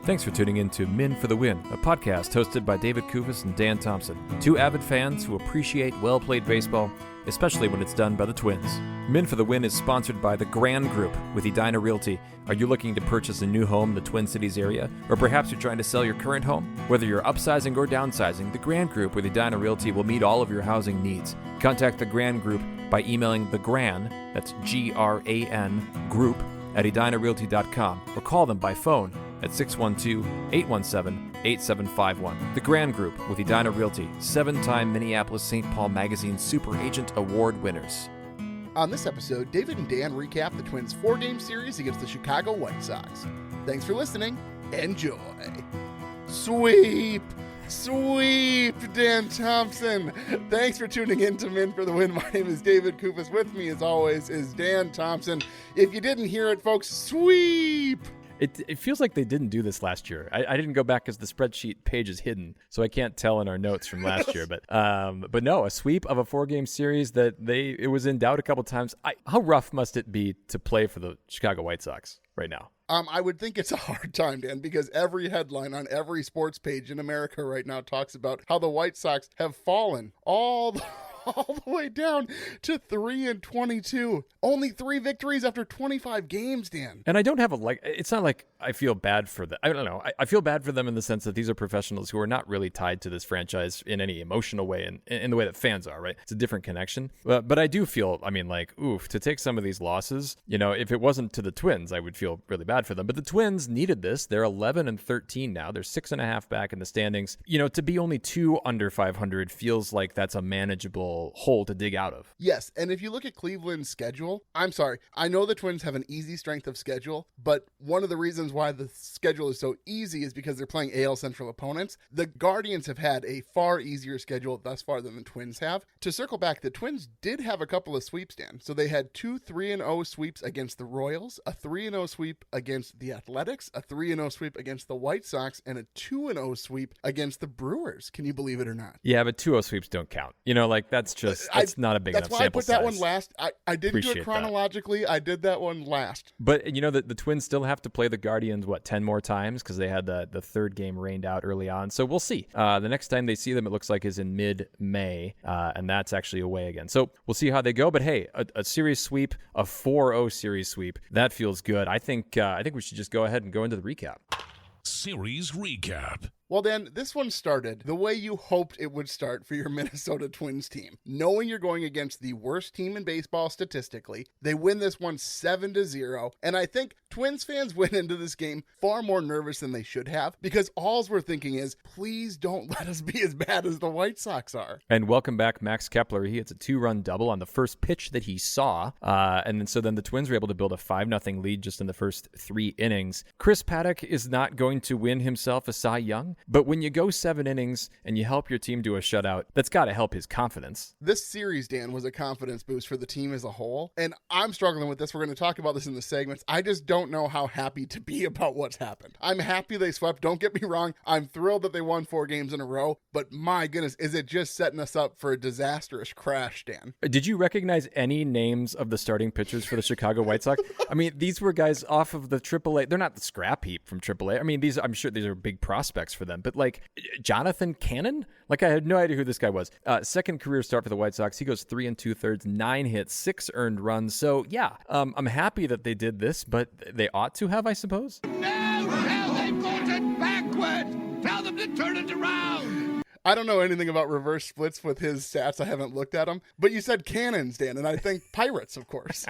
Thanks for tuning in to Men for the Win, a podcast hosted by David Kufis and Dan Thompson, two avid fans who appreciate well-played baseball, especially when it's done by the Twins. Men for the Win is sponsored by the Grand Group with Edina Realty. Are you looking to purchase a new home in the Twin Cities area? Or perhaps you're trying to sell your current home? Whether you're upsizing or downsizing, the Grand Group with Edina Realty will meet all of your housing needs. Contact the Grand Group by emailing thegran, that's G-R-A-N, group, at edinarealty.com, or call them by phone at 612-817-8751. The Grand Group with Edina Realty, 7-time Minneapolis-St. Paul Magazine Super Agent Award winners. On this episode, David and Dan recap the Twins' 4-game series against the Chicago White Sox. Thanks for listening. Enjoy. Sweep! Sweep, Dan Thompson. Thanks for tuning in to Men for the Win. My name is David Kufis. With me, as always, is Dan Thompson. If you didn't hear it, folks, sweep! It feels like they didn't do this last year. I didn't go back because the spreadsheet page is hidden, so I can't tell in our notes from last year. But no, a sweep of a 4-game series that it was in doubt a couple times. How rough must it be to play for the Chicago White Sox right now? I would think it's a hard time, Dan, because every headline on every sports page in America right now talks about how the White Sox have fallen all the way down to 3-22. Only 3 victories after 25 games, Dan. And I don't have it's not like I feel bad for them. I don't know. I feel bad for them in the sense that these are professionals who are not really tied to this franchise in any emotional way, in the way that fans are, right? It's a different connection. But I do feel, oof, to take some of these losses, if it wasn't to the Twins, I would feel really bad for them. But the Twins needed this. They're 11-13 now. They're 6.5 back in the standings. To be only 2 under 500 feels like that's a manageable hole to dig out of. Yes, and if you look at Cleveland's schedule, I'm sorry, I know the Twins have an easy strength of schedule, but one of the reasons why the schedule is so easy is because they're playing AL Central opponents. The Guardians have had a far easier schedule thus far than the Twins have. To circle back, the Twins did have a couple of sweeps, Dan. So they had 2 3-0 sweeps against the Royals, a 3-0 sweep against the Athletics, a 3-0 sweep against the White Sox, and a 2-0 sweep against the Brewers. Can you believe it or not? Yeah, but 2-0 sweeps don't count. That's not a big enough sample size. That's why I put that one last. I didn't do it chronologically. I did that one last. But the Twins still have to play the Guardians, 10 more times, because they had the third game rained out early on. So we'll see. The next time they see them, it looks like is in mid-May, and that's actually away again. So we'll see how they go. But hey, a series sweep, a 4-0 series sweep, that feels good. I think we should just go ahead and go into the recap. Series recap. Well, Dan, this one started the way you hoped it would start for your Minnesota Twins team. Knowing you're going against the worst team in baseball statistically, they win this one 7-0. And I think Twins fans went into this game far more nervous than they should have, because all we're thinking is, please don't let us be as bad as the White Sox are. And welcome back, Max Kepler. He hits a 2-run double on the first pitch that he saw. And then the Twins were able to build a 5-0 lead just in the first 3 innings. Chris Paddack is not going to win himself a Cy Young. But when you go 7 innings and you help your team do a shutout, that's got to help his confidence. This series, Dan, was a confidence boost for the team as a whole. And I'm struggling with this. We're going to talk about this in the segments. I just don't know how happy to be about what's happened. I'm happy they swept. Don't get me wrong. I'm thrilled that they won 4 games in a row. But my goodness, is it just setting us up for a disastrous crash, Dan? Did you recognize any names of the starting pitchers for the Chicago White Sox? These were guys off of the AAA. They're not the scrap heap from AAA. I'm sure these are big prospects for them. But Jonathan Cannon? I had no idea who this guy was. Second career start for the White Sox. He goes 3 2/3, 9 hits, 6 earned runs. So yeah, I'm happy that they did this, but they ought to have, I suppose. No, they've got it backward. Tell them to turn it around. I don't know anything about reverse splits with his stats. I haven't looked at them. But you said cannons, Dan, and I think pirates, of course.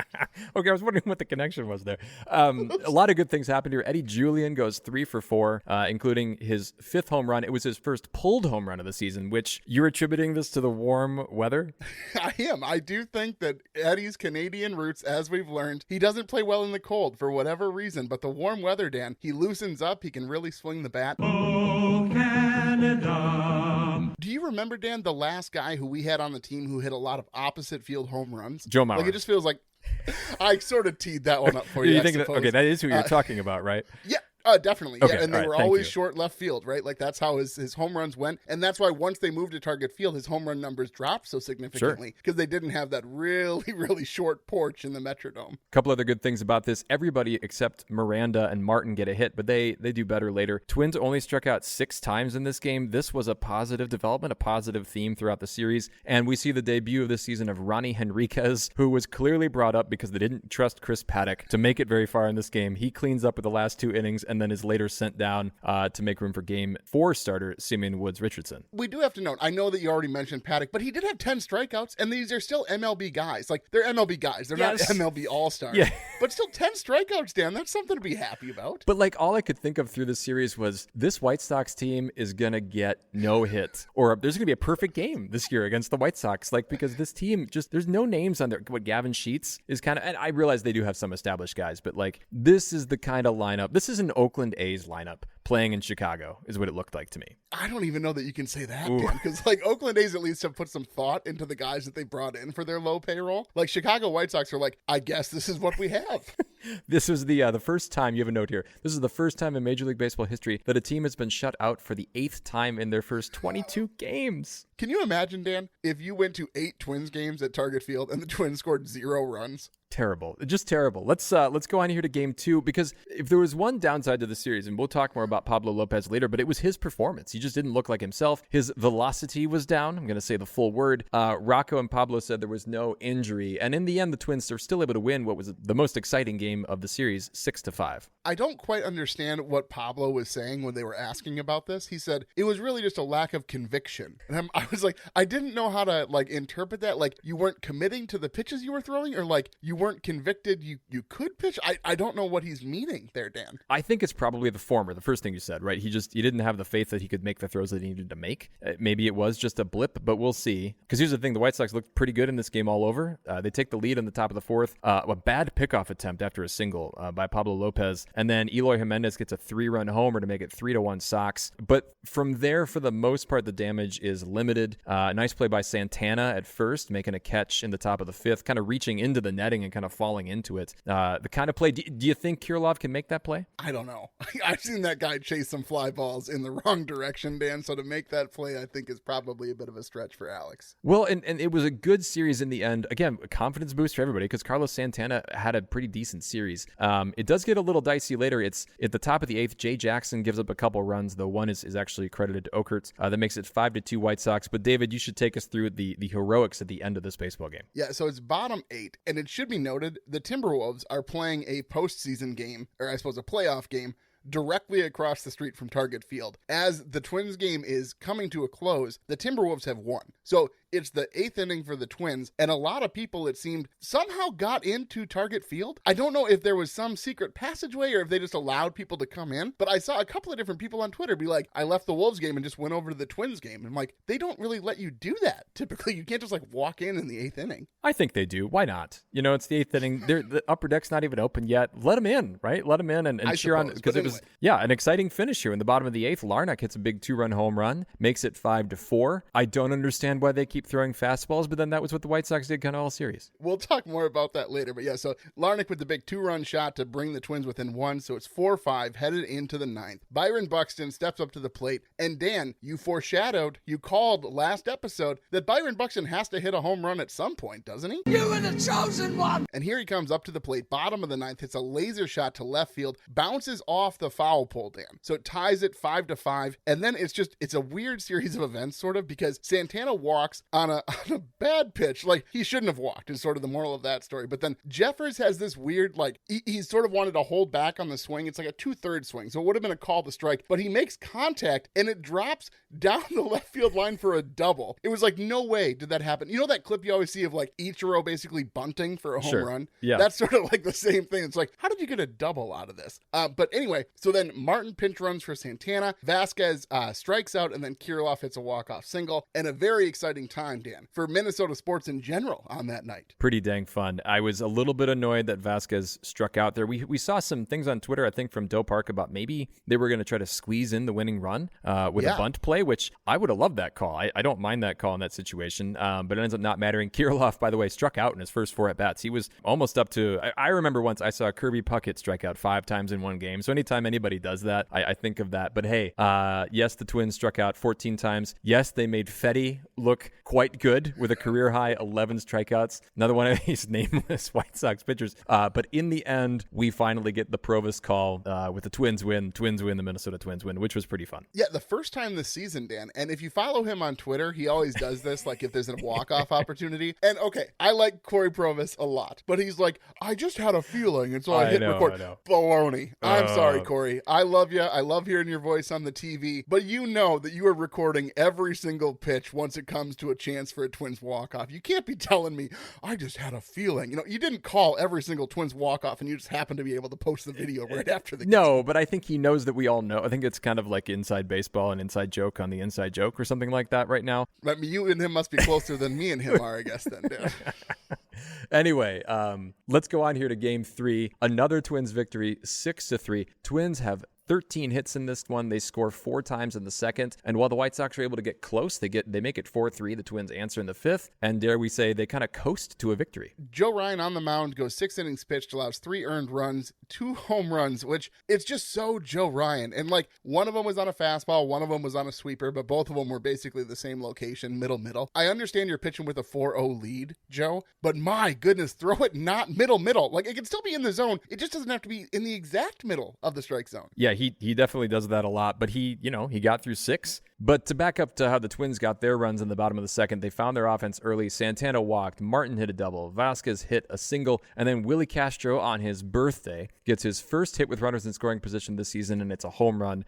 Okay, I was wondering what the connection was there. A lot of good things happened here. Eddy Julien goes 3 for 4, including his 5th home run. It was his first pulled home run of the season, which you're attributing this to the warm weather? I am. I do think that Eddy's Canadian roots, as we've learned, he doesn't play well in the cold for whatever reason. But the warm weather, Dan, he loosens up. He can really swing the bat. Oh, Canada. Do you remember, Dan, the last guy who we had on the team who hit a lot of opposite field home runs? Joe Mauer. It just feels like I sort of teed that one up for you. Okay, that is who you're talking about, right? Yeah. Definitely. Okay, Yeah, and all they right, were thank always you. short left field, right? Like that's how his home runs went. And that's why once they moved to target field, his home run numbers dropped so significantly because they didn't have that really, really short porch in the Metrodome. A couple other good things about this. Everybody except Miranda and Martin get a hit, but they do better later. Twins only struck out 6 times in this game. This was a positive development, a positive theme throughout the series. And we see the debut of this season of Ronnie Henriquez, who was clearly brought up because they didn't trust Chris Paddack to make it very far in this game. He cleans up with the last 2 innings and then is later sent down to make room for Game 4 starter Simeon Woods-Richardson. We do have to note, I know that you already mentioned Paddack, but he did have 10 strikeouts, and these are still MLB guys. Like, they're MLB guys. They're not MLB All-Stars. Yeah. But still 10 strikeouts, Dan. That's something to be happy about. But like all I could think of through this series was this White Sox team is going to get no hit, or there's going to be a perfect game this year against the White Sox. Like, because this team just, there's no names on there. What Gavin Sheets is kind of, and I realize they do have some established guys, but like this is the kind of lineup. This is an Oakland A's lineup playing in Chicago is what it looked like to me. I don't even know that you can say that, Dan, because like Oakland A's at least have put some thought into the guys that they brought in for their low payroll. Like Chicago White Sox are like, I guess this is what we have. This was the first time, you have a note here, this is the first time in Major League Baseball history that a team has been shut out for the 8th time in their first 22 games. Can you imagine, Dan, if you went to 8 Twins games at Target Field and the Twins scored 0 runs? Terrible. Just terrible. Let's go on here to game 2, because if there was one downside to the series, and we'll talk more about Pablo Lopez later, but it was his performance. He just didn't look like himself. His velocity was down. I'm going to say the full word. Rocco and Pablo said there was no injury. And in the end, the Twins are still able to win what was the most exciting game of the series, 6-5. I don't quite understand what Pablo was saying when they were asking about this. He said it was really just a lack of conviction. And I was like, I didn't know how to like interpret that. Like you weren't committing to the pitches you were throwing, or like you weren't convicted you could pitch. I don't know what he's meaning there, Dan. I think it's probably the former, the first thing you said, right? He didn't have the faith that he could make the throws that he needed to make. Maybe it was just a blip, but we'll see. Because here's the thing, the White Sox looked pretty good in this game all over. They take the lead in the top of the 4th. A bad pickoff attempt after a single by Pablo Lopez. And then Eloy Jimenez gets a 3-run homer to make it 3-1 Sox. But from there, for the most part, the damage is limited. Nice play by Santana at first, making a catch in the top of the 5th, kind of reaching into the netting and kind of falling into it. The kind of play, do you think Kirilov can make that play? I don't know. I've seen that guy chase some fly balls in the wrong direction, Dan, so to make that play, I think is probably a bit of a stretch for Alex. Well, and it was a good series in the end. Again, a confidence boost for everybody because Carlos Santana had a pretty decent series. It does get a little dicey later. It's at the top of the 8th. Jay Jackson gives up a couple runs, though one is actually credited to Okerts. That makes it 5-2 White Sox. But David, you should take us through the heroics at the end of this baseball game. Yeah, so it's bottom 8, and it should be noted the Timberwolves are playing a postseason game, or I suppose a playoff game, directly across the street from Target Field. As the Twins game is coming to a close, the Timberwolves have won. So it's the 8th inning for the Twins, and a lot of people, it seemed, somehow got into Target Field. I don't know if there was some secret passageway or if they just allowed people to come in, but I saw a couple of different people on Twitter be like, I left the Wolves game and just went over to the Twins game. And I'm like, they don't really let you do that. Typically, you can't just like walk in the 8th inning. I think they do. Why not? You know, it's the 8th inning. The upper deck's not even open yet. Let them in, right? Let them in and cheer on, because it was, an exciting finish here in the bottom of the 8th. Larnach hits a big 2-run home run, makes it 5-4. I don't understand why they keep throwing fastballs, but then that was what the White Sox did kind of all series. We'll talk more about that later, but yeah, so Larnach with the big 2-run shot to bring the Twins within 1, so it's 4-5 headed into the 9th. Byron Buxton steps up to the plate, and Dan, you called last episode that Byron Buxton has to hit a home run at some point, doesn't he? You were the chosen one! And here he comes up to the plate, bottom of the 9th, hits a laser shot to left field, bounces off the foul pole, Dan. So it ties it 5-5, and then it's a weird series of events, sort of, because Santana walks on a bad pitch. Like, he shouldn't have walked, is sort of the moral of that story. But then Jeffers has this weird, like, he sort of wanted to hold back on the swing. It's like a 2/3 swing, so it would have been a call to strike, but he makes contact, and it drops down the left field line for a double. It was like, no way did that happen. You know that clip you always see of, like, Ichiro basically bunting for a home run? Yeah. That's sort of like the same thing. It's like, how did you get a double out of this? But anyway, so then Martin pinch runs for Santana. Vasquez strikes out, and then Kirilov hits a walk-off single, and a very exciting time time, Dan, for Minnesota sports in general on that night. Pretty dang fun. I was a little bit annoyed that Vasquez struck out there. We saw some things on Twitter, I think, from Doe Park about maybe they were going to try to squeeze in the winning run with a bunt play, which I would have loved that call. I don't mind that call in that situation, but it ends up not mattering. Kirilloff, by the way, struck out in his first 4 at-bats. He was almost up to, I remember once I saw Kirby Puckett strike out 5 times in one game. So anytime anybody does that, I think of that. But hey, yes, the Twins struck out 14 times. Yes, they made Fetty look quite good with a career-high 11 strikeouts. Another one of these nameless White Sox pitchers. But in the end, we finally get the Provis call with the Twins win. Twins win, the Minnesota Twins win, which was pretty fun. Yeah, the first time this season, Dan. And if you follow him on Twitter, he always does this, like if there's a walk-off opportunity. And okay, I like Corey Provis a lot, but he's like, I just had a feeling, and so I hit record. Baloney. I'm sorry, Corey. I love you. I love hearing your voice on the TV, but you know that you are recording every single pitch once it comes to a chance for a Twins walk-off. You can't be telling me, I just had a feeling. You didn't call every single Twins walk-off, and you just happened to be able to post the video right after the game. No, but I think he knows that we all know. I think it's kind of like inside baseball, an inside joke on the inside joke or something like that right now. I mean, you and him must be closer than me and him are, I guess, then, Dan. Anyway, let's go on here to game 3. Another Twins victory, 6-3. Twins have 13 hits in this one. They score 4 times in the second. And while the White Sox are able to get close, they make it 4-3. The Twins answer in the 5th. And dare we say, they kind of coast to a victory. Jhoan on the mound goes 6 innings pitched, allows 3 earned runs, 2 home runs, which it's just so Jhoan. And like one of them was on a fastball, one of them was on a sweeper, but both of them were basically the same location, middle. I understand you're pitching with a 4-0 lead, Joe, but my goodness, throw it not middle. Like it can still be in the zone. It just doesn't have to be in the exact middle of the strike zone. Yeah, he definitely does that a lot, but he got through 6. But to back up to how the Twins got their runs in the bottom of the second, they found their offense early. Santana walked, Martin hit a double, Vasquez hit a single, and then Willie Castro on his birthday gets his first hit with runners in scoring position this season, and it's a home run.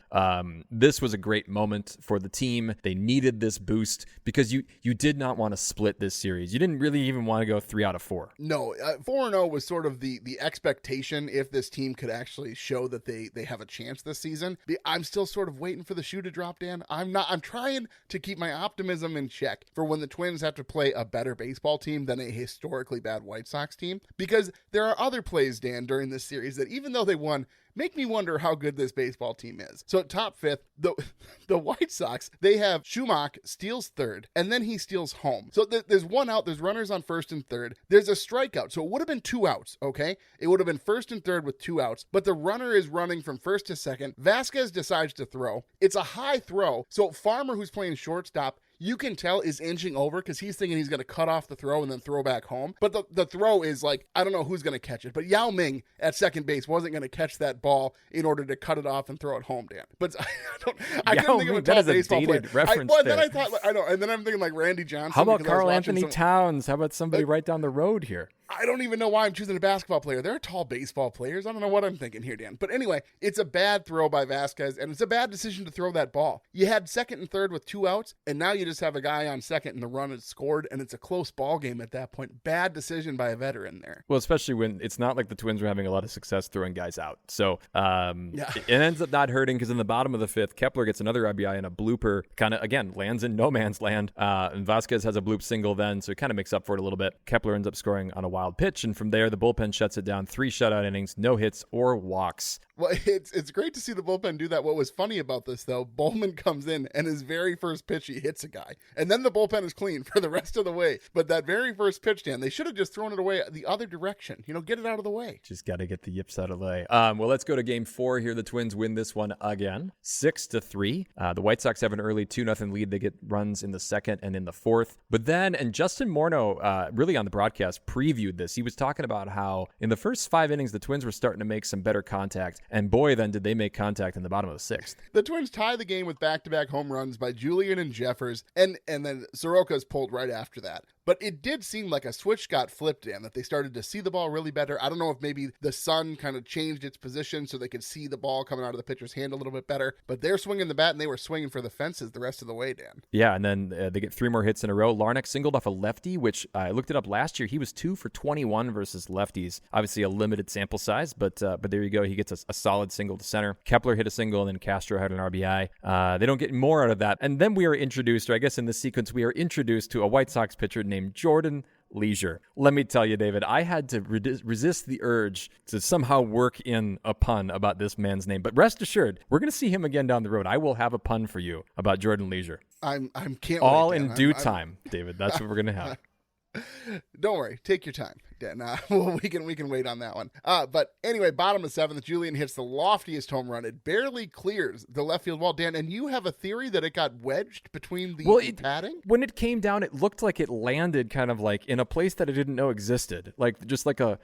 This was a great moment for the team. They needed this boost because you did not want to split this series. You didn't really even want to go 3 out of 4. No, 4-0 was sort of the expectation if this team could actually show that they have a chance this season. I'm still sort of waiting for the shoe to drop, Dan. I'm trying to keep my optimism in check for when the Twins have to play a better baseball team than a historically bad White Sox team, because there are other plays, Dan, during this series that even though they won, make me wonder how good this baseball team is. So at top 5th, the White Sox, they have Schumacher steals 3rd, and then he steals home. So there's 1 out, there's runners on 1st and 3rd. There's a strikeout, so it would have been 2 outs, okay? It would have been 1st and 3rd with 2 outs, but the runner is running from 1st to 2nd. Vasquez decides to throw. It's a high throw, so Farmer, who's playing shortstop, you can tell is inching over because he's thinking he's going to cut off the throw and then throw back home. But the throw is like, I don't know who's going to catch it. But Yao Ming at second base wasn't going to catch that ball in order to cut it off and throw it home, Dan. But I couldn't think of a top baseball player. Then I thought, I know, and then I'm thinking like Randy Johnson. How about Carl Anthony Towns? How about somebody right down the road here? I don't even know why I'm choosing a basketball player. They're tall baseball players. I don't know what I'm thinking here, Dan. But anyway, it's a bad throw by Vasquez, and it's a bad decision to throw that ball. You had 2nd and 3rd with 2 outs, and now you just have a guy on 2nd, and the run is scored, and it's a close ball game at that point. Bad decision by a veteran there. Well, especially when it's not like the Twins were having a lot of success throwing guys out. So it ends up not hurting because in the bottom of the 5th, Kepler gets another RBI and a blooper, kind of, again, lands in no man's land. And Vasquez has a bloop single then, so it kind of makes up for it a little bit. Kepler ends up scoring on a wild pitch, and from there, the bullpen shuts it down. 3 shutout innings, no hits or walks. Well, it's great to see the bullpen do that. What was funny about this, though, Bowman comes in, and his very first pitch, he hits a guy. And then the bullpen is clean for the rest of the way. But that very first pitch, Dan, they should have just thrown it away the other direction. Get it out of the way. Just got to get the yips out of the way. Well, let's go to game 4 here. The Twins win this one again, 6-3. The White Sox have an early 2-0 lead. They get runs in the 2nd and in the 4th. But then, and Justin Morneau, really on the broadcast, previewed this. He was talking about how in the first 5 innings, the Twins were starting to make some better contact. And boy, then did they make contact in the bottom of the 6th. The Twins tie the game with back-to-back home runs by Julien and Jeffers, and then Soroka's pulled right after that. But it did seem like a switch got flipped, Dan, that they started to see the ball really better. I don't know if maybe the sun kind of changed its position so they could see the ball coming out of the pitcher's hand a little bit better. But they're swinging the bat, and they were swinging for the fences the rest of the way, Dan. Yeah, and then they get 3 more hits in a row. Larnach singled off a lefty, which I looked it up last year. He was 2 for 21 versus lefties. Obviously a limited sample size, but there you go. He gets a a solid single to center. Kepler hit a single, and then Castro had an RBI. They don't get more out of that. And then we are introduced, or I guess in this sequence, we are introduced to a White Sox pitcher named Jordan Leisure. Let me tell you, David, I had to resist the urge to somehow work in a pun about this man's name. But rest assured, we're going to see him again down the road. I will have a pun for you about Jordan Leisure. I'm can't all wait, in due time, David. That's what we're going to have. Don't worry, take your time, Dan. Well, we can wait on that one. But anyway, bottom of seventh, Julien hits the loftiest home run. It barely clears the left field wall, Dan. And you have a theory that it got wedged between the padding? When it came down, it looked like it landed kind of like in a place that I didn't know existed, like just like a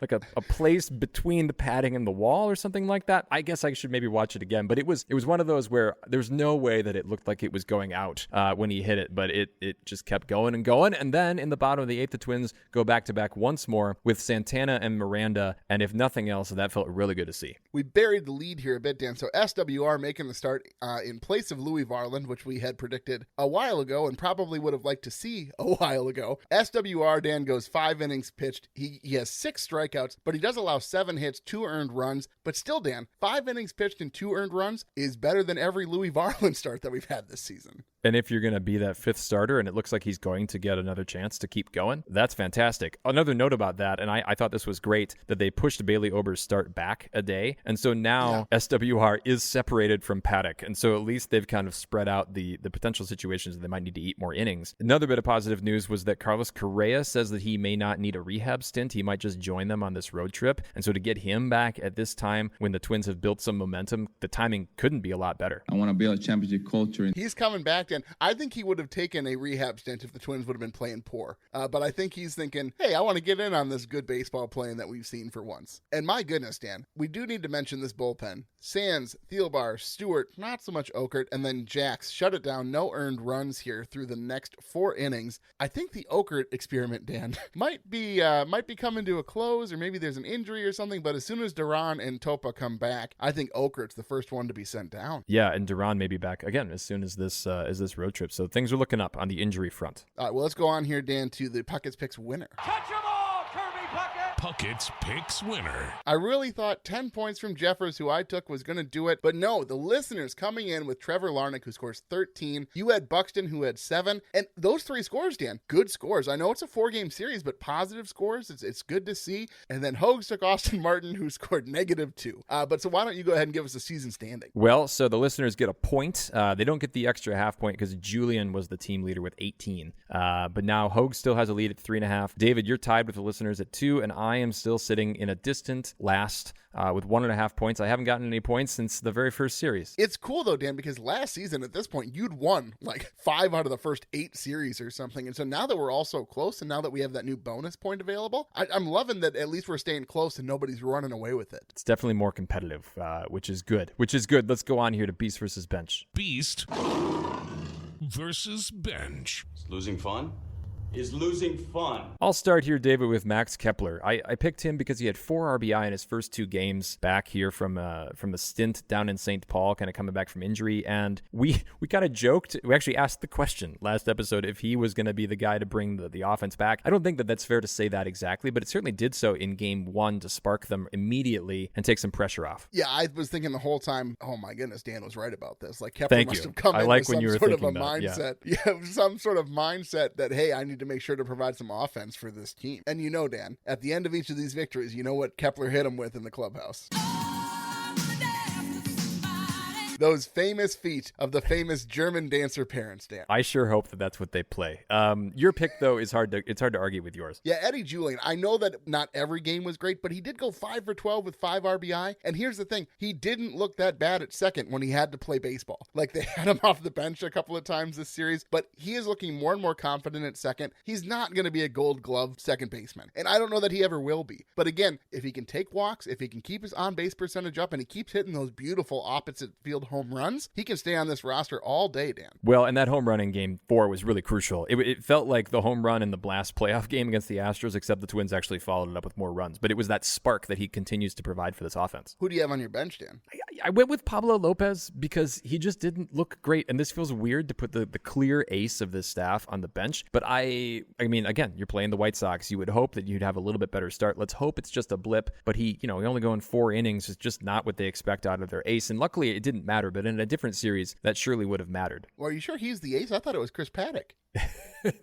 place between the padding and the wall or something like that. I guess I should maybe watch it again. But it was one of those where there's no way that it looked like it was going out when he hit it, but it just kept going and going. And then in the bottom of the eighth, the Twins go back-to-back once more with Santana and Miranda, and if nothing else, that felt really good to see. We buried the lead here a bit, Dan. So SWR making the start in place of Louis Varland, which we had predicted a while ago and probably would have liked to see a while ago. SWR, Dan, goes 5 innings pitched. He has 6 strikeouts, but he does allow 7 hits, 2 earned runs. But still, Dan, 5 innings pitched and 2 earned runs is better than every Louis Varland start that we've had this season. And if you're going to be that 5th starter and it looks like he's going to get another chance to keep going, that's fantastic. Another note about that, and I thought this was great, that they pushed Bailey Ober's start back a day. And so now SWR is separated from Paddack. And so at least they've kind of spread out the potential situations that they might need to eat more innings. Another bit of positive news was that Carlos Correa says that he may not need a rehab stint. He might just join them on this road trip. And so to get him back at this time when the Twins have built some momentum, the timing couldn't be a lot better. I want to build a championship culture. He's coming back. And I think he would have taken a rehab stint if the Twins would have been playing poor. But I think he's thinking, hey, I want to get in on this good baseball playing that we've seen for once. And my goodness, Dan, we do need to mention this bullpen. Sands, Thielbar, Stewart, not so much Okert, and then Jax shut it down. No earned runs here through the next 4 innings. I think the Okert experiment, Dan, might be coming to a close, or maybe there's an injury or something. But as soon as Duran and Topa come back, I think Okert's the first one to be sent down. Yeah, and Duran may be back again as soon as this road trip. So things are looking up on the injury front. All right, well, let's go on here, Dan, to the Puckett's Picks winner. Touch 'em all, Kirby Puckett! Puckett's Picks winner. I really thought 10 points from Jeffers, who I took, was going to do it. But no, the listeners coming in with Trevor Larnach, who scores 13. You had Buxton, who had 7. And those 3 scores, Dan, good scores. I know it's a 4-game series, but positive scores. It's good to see. And then Hogs took Austin Martin, who scored -2. But so why don't you go ahead and give us a season standing? Well, so the listeners get a point. They don't get the extra half point because Julien was the team leader with 18. But now Hogue still has a lead at 3.5. David, you're tied with the listeners at 2, and I am still sitting in a distant last with 1.5 points. I haven't gotten any points since the very first series. It's cool, though, Dan, because last season at this point, you'd won like 5 out of the first 8 series or something. And so now that we're all so close, and now that we have that new bonus point available, I'm loving that at least we're staying close and nobody's running away with it. It's definitely more competitive, which is good. Let's go on here to Beast versus Bench. Beast versus Bench. Losing fun? Is losing fun. I'll start here, David, with Max Kepler. I picked him because he had 4 RBI in his first 2 games back here from the stint down in St. Paul, kind of coming back from injury. And we kind of joked. We actually asked the question last episode if he was going to be the guy to bring the offense back. I don't think that that's fair to say that exactly, but it certainly did so in game 1 to spark them immediately and take some pressure off. Yeah, I was thinking the whole time, oh my goodness, Dan was right about this. Like Kepler must have come in like with when some you were sort of a thinking that, mindset. Yeah, some sort of mindset that, hey, I need to make sure to provide some offense for this team. And you know, Dan, at the end of each of these victories, you know what Kepler hit him with in the clubhouse. Those famous feet of the famous German dancer parents, Dan. I sure hope that that's what they play. Your pick, though, is hard to argue with yours. Yeah, Eddy Julien. I know that not every game was great, but he did go 5 for 12 with 5 RBI. And here's the thing. He didn't look that bad at second when he had to play baseball. Like, they had him off the bench a couple of times this series, but he is looking more and more confident at second. He's not going to be a gold glove second baseman. And I don't know that he ever will be. But again, if he can take walks, if he can keep his on-base percentage up, and he keeps hitting those beautiful opposite field home runs, he can stay on this roster all day, Dan. Well, and that home run in Game 4 was really crucial. It felt like the home run in the Blast playoff game against the Astros, except the Twins actually followed it up with more runs. But it was that spark that he continues to provide for this offense. Who do you have on your bench, Dan? I went with Pablo Lopez because he just didn't look great. And this feels weird to put the clear ace of this staff on the bench. But I mean, again, you're playing the White Sox. You would hope that you'd have a little bit better start. Let's hope it's just a blip. But he only going 4 innings is just not what they expect out of their ace. And luckily it didn't matter. But in a different series, that surely would have mattered. Well, are you sure he's the ace? I thought it was Chris Paddack.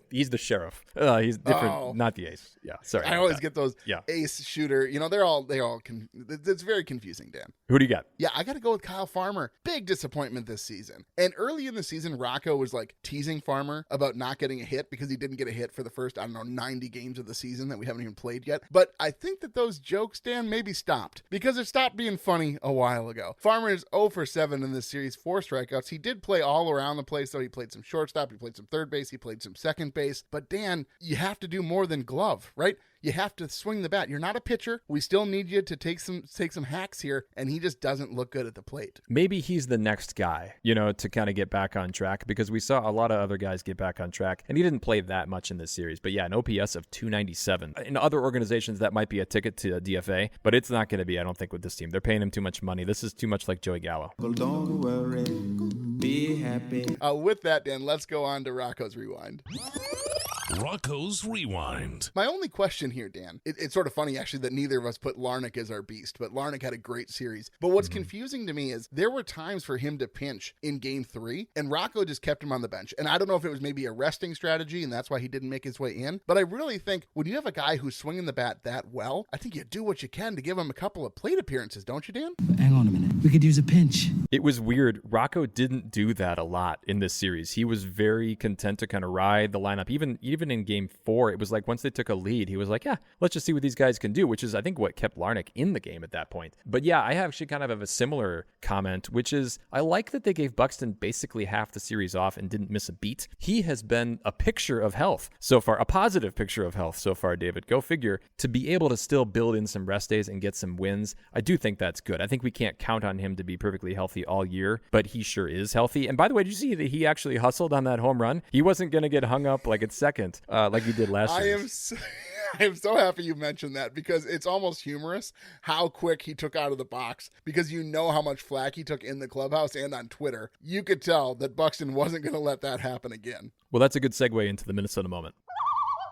He's the sheriff. He's different, not the ace. Yeah, sorry. I always get those ace shooter. It's very confusing, Dan. Who do you got? Yeah, I got to go with Kyle Farmer. Big disappointment this season. And early in the season, Rocco was like teasing Farmer about not getting a hit because he didn't get a hit for the first, 90 games of the season that we haven't even played yet. But I think that those jokes, Dan, maybe stopped because it stopped being funny a while ago. Farmer is 0 for 7 in this series, 4 strikeouts. He did play all around the place, though. He played some shortstop, he played some third base, he played some second base. But Dan, you have to do more than glove, right? You have to swing the bat. You're not a pitcher. We still need you to take some hacks here, and he just doesn't look good at the plate. Maybe he's the next guy, to kind of get back on track, because we saw a lot of other guys get back on track, and he didn't play that much in this series. But yeah, an OPS of 297. In other organizations, that might be a ticket to a DFA, but it's not going to be, I don't think, with this team. They're paying him too much money. This is too much like Joey Gallo. Well, don't worry, be happy. With that, Dan, let's go on to Rocco's Rewind. Rocco's Rewind. My only question here, Dan, it's sort of funny actually that neither of us put Larnach as our beast, but Larnach had a great series. But what's confusing to me is there were times for him to pinch in Game 3, and Rocco just kept him on the bench. And I don't know if it was maybe a resting strategy, and that's why he didn't make his way in. But I really think when you have a guy who's swinging the bat that well, I think you do what you can to give him a couple of plate appearances, don't you, Dan? Hang on a minute. We could use a pinch. It was weird. Rocco didn't do that a lot in this series. He was very content to kind of ride the lineup. Even in Game 4, it was like once they took a lead, he was like, yeah, let's just see what these guys can do, which is, I think, what kept Larnach in the game at that point. But yeah, I actually kind of have a similar comment, which is I like that they gave Buxton basically half the series off and didn't miss a beat. He has been a picture of health so far, a positive picture of health so far, David. Go figure. To be able to still build in some rest days and get some wins, I do think that's good. I think we can't count on him to be perfectly healthy all year, but he sure is healthy. And by the way, did you see that he actually hustled on that home run? He wasn't going to get hung up like at second, like he did last year. I am so happy you mentioned that because it's almost humorous how quick he took out of the box, because you know how much flack he took in the clubhouse and on Twitter. You could tell that Buxton wasn't going to let that happen again. Well, that's a good segue into the Minnesota moment.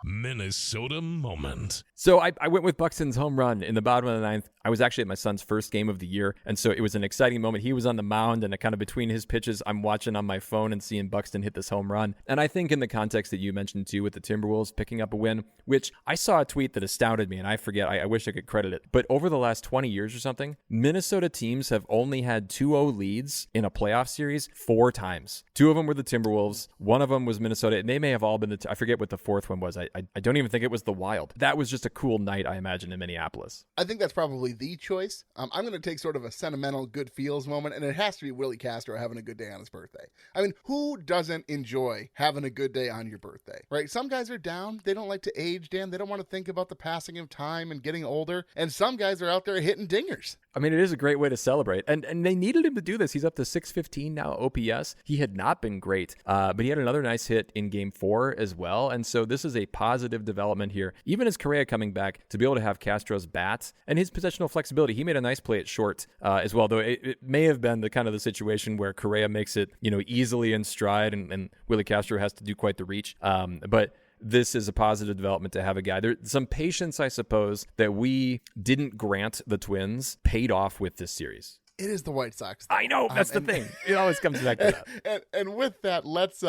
Minnesota moment. So I went with Buxton's home run in the bottom of the ninth. I was actually at my son's first game of the year, and so it was an exciting moment. He was on the mound, and kind of between his pitches, I'm watching on my phone and seeing Buxton hit this home run. And I think in the context that you mentioned too with the Timberwolves picking up a win, which I saw a tweet that astounded me, and I forget, I wish I could credit it, but over the last 20 years or something, Minnesota teams have only had 2-0 leads in a playoff series 4 times. 2 of them were the Timberwolves, 1 of them was Minnesota, and they may have all been I forget what the 4th one was. I don't even think it was the Wild. That was just a cool night, I imagine, in Minneapolis. I think that's probably the choice. I'm going to take sort of a sentimental good feels moment, and it has to be Willie Castro having a good day on his birthday. I mean, who doesn't enjoy having a good day on your birthday, right? Some guys are down. They don't like to age, Dan. They don't want to think about the passing of time and getting older. And some guys are out there hitting dingers. I mean, it is a great way to celebrate. And they needed him to do this. He's up to 615 now OPS. He had not been great, but he had another nice hit in Game 4 as well. And so this is a positive development here. Even as Correa coming back, to be able to have Castro's bats and his positional flexibility. He made a nice play at short as well, though it may have been the situation where Correa makes it, easily in stride and Willie Castro has to do quite the reach. But this is a positive development to have a guy. There's some patience, I suppose, that we didn't grant the Twins paid off with this series. It is the White Sox. I know. That's the thing. It always comes back to that. And with that, let's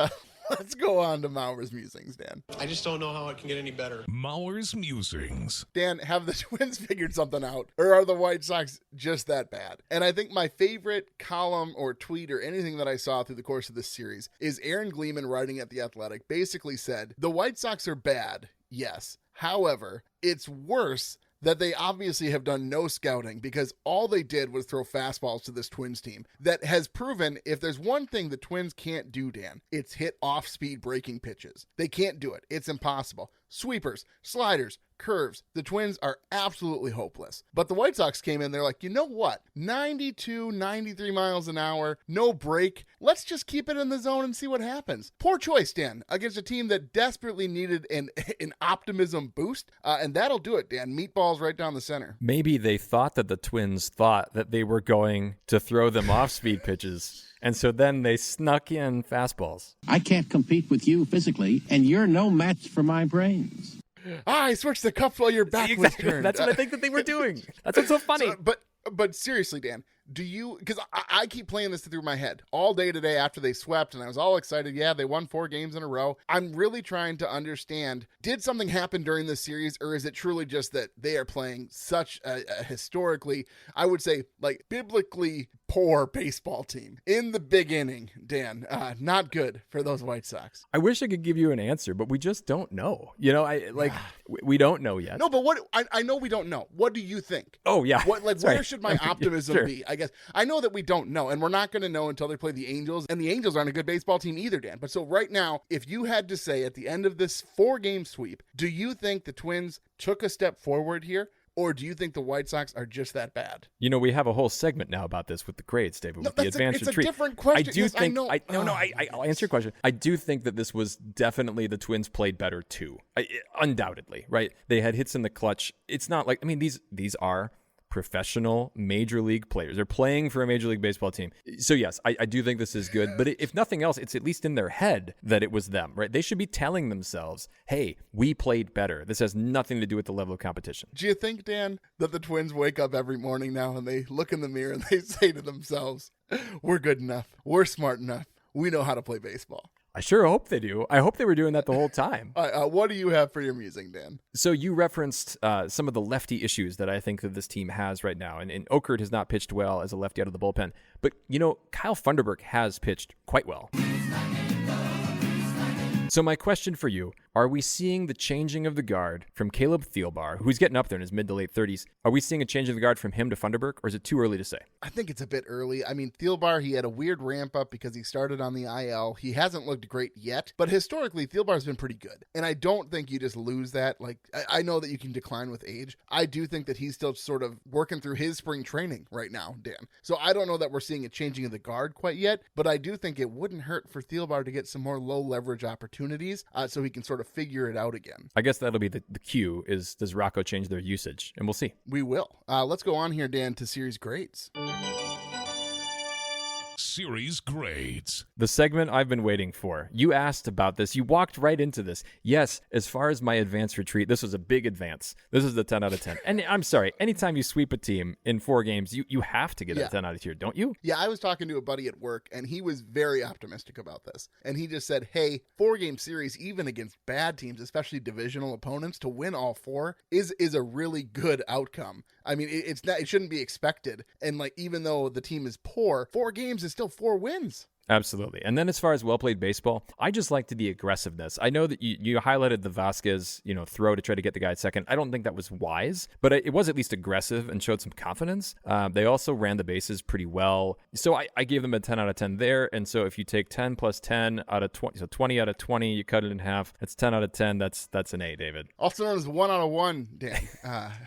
go on to Maurer's musings, Dan. I just don't know how it can get any better. Maurer's musings. Dan, have the Twins figured something out, or are the White Sox just that bad? And I think my favorite column or tweet or anything that I saw through the course of this series is Aaron Gleeman writing at The Athletic basically said, the White Sox are bad, yes. However, it's worse that they obviously have done no scouting because all they did was throw fastballs to this Twins team that has proven if there's one thing the Twins can't do, Dan, it's hit off-speed breaking pitches. They can't do it. It's impossible. Sweepers, sliders, curves. The Twins are absolutely hopeless. But the White Sox came in, they're like, you know what? 92, 93 miles an hour, no break. Let's just keep it in the zone and see what happens. Poor choice, Dan, against a team that desperately needed an optimism boost. And that'll do it, Dan. Meatballs right down the center. Maybe they thought that the Twins thought that they were going to throw them off speed pitches. And so then they snuck in fastballs. I can't compete with you physically, and you're no match for my brains. I switched the cup while your back was turned. That's what I think that they were doing. That's what's so funny. But seriously, Dan, do you, because I keep playing this through my head all day today after they swept, and I was all excited. Yeah, they won 4 games in a row. I'm really trying to understand, did something happen during this series, or is it truly just that they are playing such a historically, I would say, like, biblically poor baseball team in the big inning, Dan? Not good for those White Sox. I wish I could give you an answer, but we just don't know. You know, we don't know yet. No, but what I know we don't know. What do you think? Oh, yeah. Where should my optimism be? I guess I know that we don't know, and we're not going to know until they play the Angels, and the Angels aren't a good baseball team either, Dan. But so right now, if you had to say at the end of this 4-game sweep, do you think the Twins took a step forward here? Or do you think the White Sox are just that bad? You know, we have a whole segment now about this with the grades, David, with the advanced retreat. It's a different question. I do think, I'll answer your question. I do think that this was definitely the Twins played better too. Undoubtedly, right? They had hits in the clutch. It's not like, I mean, these are professional major league players. They're playing for a major league baseball team. So yes, I do think this is good, but if nothing else, it's at least in their head that it was them, right? They should be telling themselves, hey, we played better. This has nothing to do with the level of competition. Do you think, Dan, that the Twins wake up every morning now and they look in the mirror and they say to themselves, we're good enough, we're smart enough, we know how to play baseball? I sure hope they do. I hope they were doing that the whole time. What do you have for your musing, Dan? So you referenced some of the lefty issues that I think that this team has right now. And Okert has not pitched well as a lefty out of the bullpen. But, you know, Kyle Funderburk has pitched quite well. So my question for you, are we seeing the changing of the guard from Caleb Thielbar, who's getting up there in his mid to late 30s? Are we seeing a change of the guard from him to Funderburk, or is it too early to say? I think it's a bit early. I mean, Thielbar, he had a weird ramp up because he started on the IL. He hasn't looked great yet, but historically, Thielbar's been pretty good. And I don't think you just lose that. Like, I know that you can decline with age. I do think that he's still sort of working through his spring training right now, Dan. So I don't know that we're seeing a changing of the guard quite yet, but I do think it wouldn't hurt for Thielbar to get some more low leverage opportunities so he can sort of figure it out again. I guess that'll be the cue is, does Rocco change their usage? And we'll see. We will. Let's go on here, Dan, to series grades. Series grades. The segment I've been waiting for. You asked about this. You walked right into this. Yes, as far as my advanced retreat, this was a big advance. This is the 10 out of 10. And I'm sorry, anytime you sweep a team in 4 games, you have to get a 10 out of 10, don't you? Yeah, I was talking to a buddy at work, and he was very optimistic about this. And he just said, hey, 4-game series, even against bad teams, especially divisional opponents, to win all 4 is a really good outcome. I mean, it shouldn't be expected. And like, even though the team is poor, 4 games is still 4 wins. Absolutely. And then as far as well-played baseball, I just liked the aggressiveness. I know that you highlighted the Vasquez, throw to try to get the guy at second. I don't think that was wise, but it was at least aggressive and showed some confidence. They also ran the bases pretty well. So I gave them a 10 out of 10 there. And so if you take 10 plus 10 out of 20, so 20 out of 20, you cut it in half. That's 10 out of 10. That's an A, David. Also known as 1 out of 1, Dan.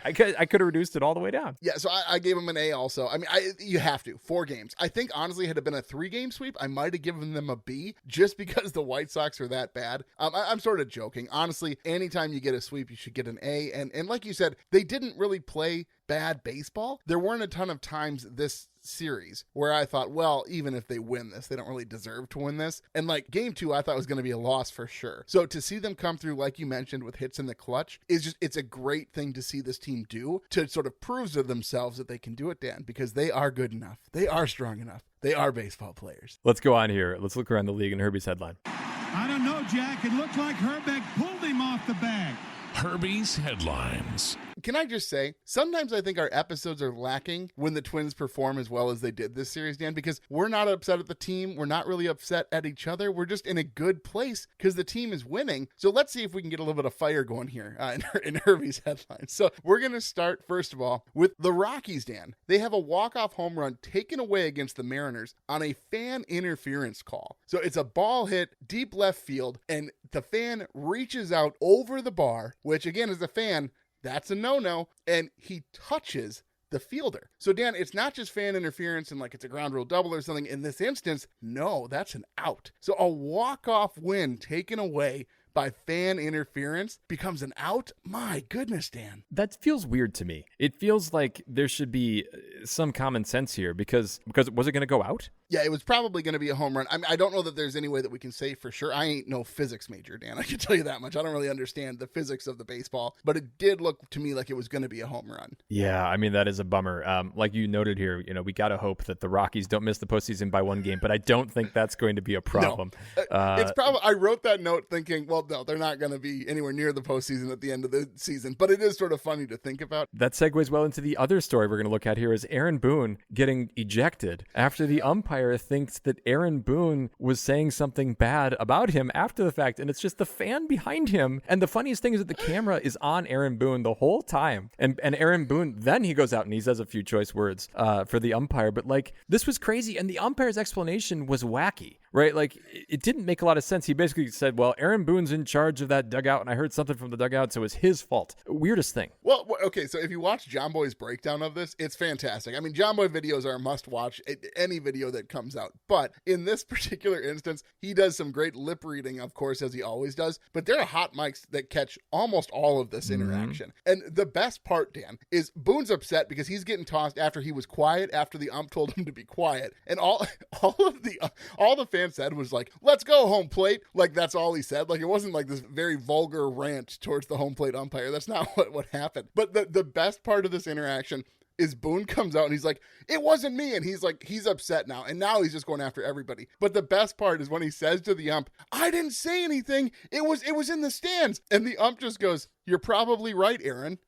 I could have reduced it all the way down. Yeah, so I gave him an A also. I mean, you have to. 4 games. I think, honestly, had it been a 3-game sweep, I might have given them a B just because the White Sox are that bad. I'm sort of joking. Honestly, anytime you get a sweep, you should get an A. And like you said, they didn't really play bad baseball. There weren't a ton of times this series where I thought, well, even if they win this, they don't really deserve to win this. And like game 2, I thought was going to be a loss for sure. So to see them come through, like you mentioned, with hits in the clutch it's a great thing to see this team do to sort of prove to themselves that they can do it, Dan, because they are good enough. They are strong enough. They are baseball players. Let's go on here. Let's look around the league and Herbie's headline. I don't know, Jack. It looked like Herbeck pulled him off the bag. Herbie's headlines. Can I just say, sometimes I think our episodes are lacking when the Twins perform as well as they did this series, Dan, because we're not upset at the team. We're not really upset at each other. We're just in a good place because the team is winning. So let's see if we can get a little bit of fire going here in Herbie's headlines. So we're going to start, first of all, with the Rockies, Dan. They have a walk-off home run taken away against the Mariners on a fan interference call. So it's a ball hit deep left field, and the fan reaches out over the bar, which again, as a fan, that's a no-no, and he touches the fielder. So Dan, it's not just fan interference and like it's a ground rule double or something. In this instance, no, that's an out. So a walk-off win taken away by fan interference becomes an out? My goodness, Dan. That feels weird to me. It feels like there should be some common sense here because was it going to go out? Yeah, it was probably going to be a home run. I don't know that there's any way that we can say for sure. I ain't no physics major, Dan. I can tell you that much. I don't really understand the physics of the baseball, but it did look to me like it was going to be a home run. Yeah, I mean, that is a bummer. Like you noted here, we got to hope that the Rockies don't miss the postseason by one game, but I don't think that's going to be a problem. No. It's probably, I wrote that note thinking, well, no, they're not going to be anywhere near the postseason at the end of the season, but it is sort of funny to think about. That segues well into the other story we're going to look at here is Aaron Boone getting ejected after the umpire thinks that Aaron Boone was saying something bad about him after the fact, and it's just the fan behind him. And the funniest thing is that the camera is on Aaron Boone the whole time. And Aaron Boone, then he goes out and he says a few choice words for the umpire. But like, this was crazy. And the umpire's explanation was wacky, right? Like, it didn't make a lot of sense. He basically said, well, Aaron Boone's in charge of that dugout, and I heard something from the dugout, so it was his fault. Weirdest thing. Well, okay, so if you watch John Boy's breakdown of this, it's fantastic. I mean, John Boy videos are a must-watch, any video that comes out. But in this particular instance, he does some great lip reading, of course, as he always does. But there are hot mics that catch almost all of this interaction. And the best part, Dan, is Boone's upset because he's getting tossed after he was quiet, after the ump told him to be quiet. And all the fans said was like, let's go home plate. Like, that's all he said. Like, it wasn't like this very vulgar rant towards the home plate umpire. That's not what happened. But the best part of this interaction is Boone comes out and he's like, it wasn't me. And he's like, he's upset now. And now he's just going after everybody. But the best part is when he says to the ump, I didn't say anything. It was in the stands. And the ump just goes, you're probably right, Aaron.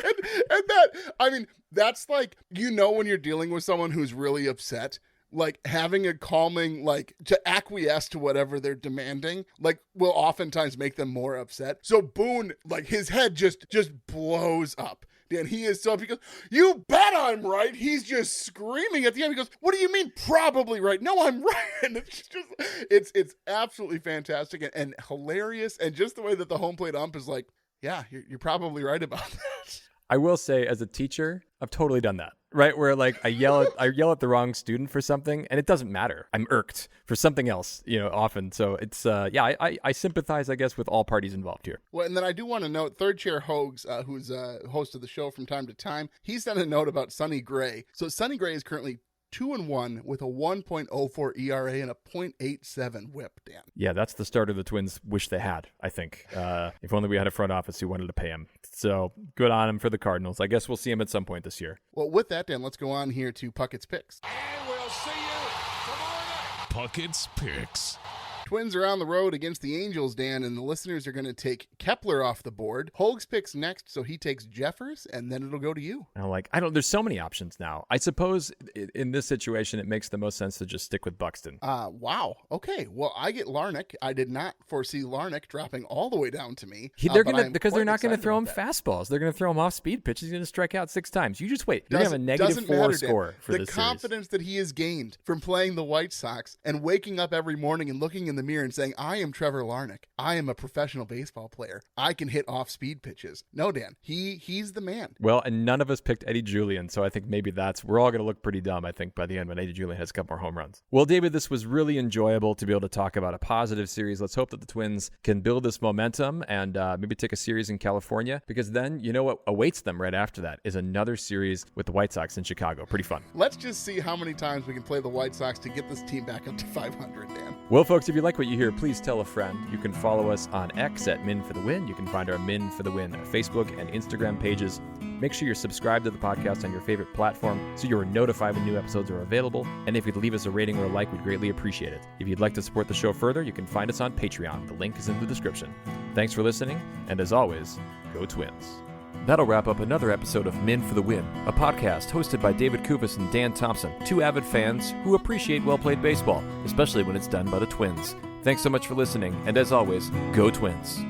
and that, I mean, that's like, when you're dealing with someone who's really upset, like having a calming, like to acquiesce to whatever they're demanding, like will oftentimes make them more upset. So Boone, like his head just blows up. Dan, he is so, because you bet I'm right. He's just screaming at the end. He goes, what do you mean probably right? No, I'm right. And it's just, it's absolutely fantastic and hilarious. And just the way that the home plate ump is like, yeah, you're probably right about that. I will say, as a teacher, I've totally done that, right? Where like I yell at the wrong student for something, and it doesn't matter. I'm irked for something else, often. So it's I sympathize, I guess, with all parties involved here. Well, and then I do want to note Third Chair Hogs, who's a host of the show from time to time. He sent a note about Sonny Gray. So Sonny Gray is currently 2-1 with a 1.04 ERA and a 0.87 WHIP, Dan. Yeah, that's the starter the Twins wish they had, I think. If only we had a front office who wanted to pay him. So good on him for the Cardinals. I guess we'll see him at some point this year. Well, with that, Dan, let's go on here to Puckett's Picks. And we'll see you tomorrow night. Puckett's Picks. Twins are on the road against the Angels, Dan, and the listeners are going to take Kepler off the board. Hogs picks next, so he takes Jeffers, and then it'll go to you. There's so many options now. I suppose in this situation, it makes the most sense to just stick with Buxton. Wow. Okay. Well, I get Larnach. I did not foresee Larnach dropping all the way down to me. They're not going to throw him fastballs. They're going to throw him off speed pitches. He's going to strike out 6 times. You just wait. They're going to have a -4 score for this series. The confidence that he has gained from playing the White Sox and waking up every morning and looking in the mirror and saying, I am Trevor Larnach. I am a professional baseball player. I can hit off speed pitches. No, Dan, he's the man. Well, and none of us picked Eddy Julien, so I think maybe we're all going to look pretty dumb, I think, by the end when Eddy Julien has a couple more home runs. Well, David, this was really enjoyable to be able to talk about a positive series. Let's hope that the Twins can build this momentum and maybe take a series in California, because then you know what awaits them right after that is another series with the White Sox in Chicago. Pretty fun. Let's just see how many times we can play the White Sox to get this team back up to 500, Dan. Well, folks, if you like what you hear, please tell a friend. You can follow us on X at Min for the Win. You can find our Min for the Win Facebook and Instagram pages. Make sure you're subscribed to the podcast on your favorite platform so you're notified when new episodes are available. And if you'd leave us a rating or a like, we'd greatly appreciate it. If you'd like to support the show further, you can find us on Patreon. The link is in the description. Thanks for listening, and as always, go Twins. That'll wrap up another episode of Men for the Win, a podcast hosted by David Kufis and Dan Thompson, two avid fans who appreciate well-played baseball, especially when it's done by the Twins. Thanks so much for listening, and as always, go Twins.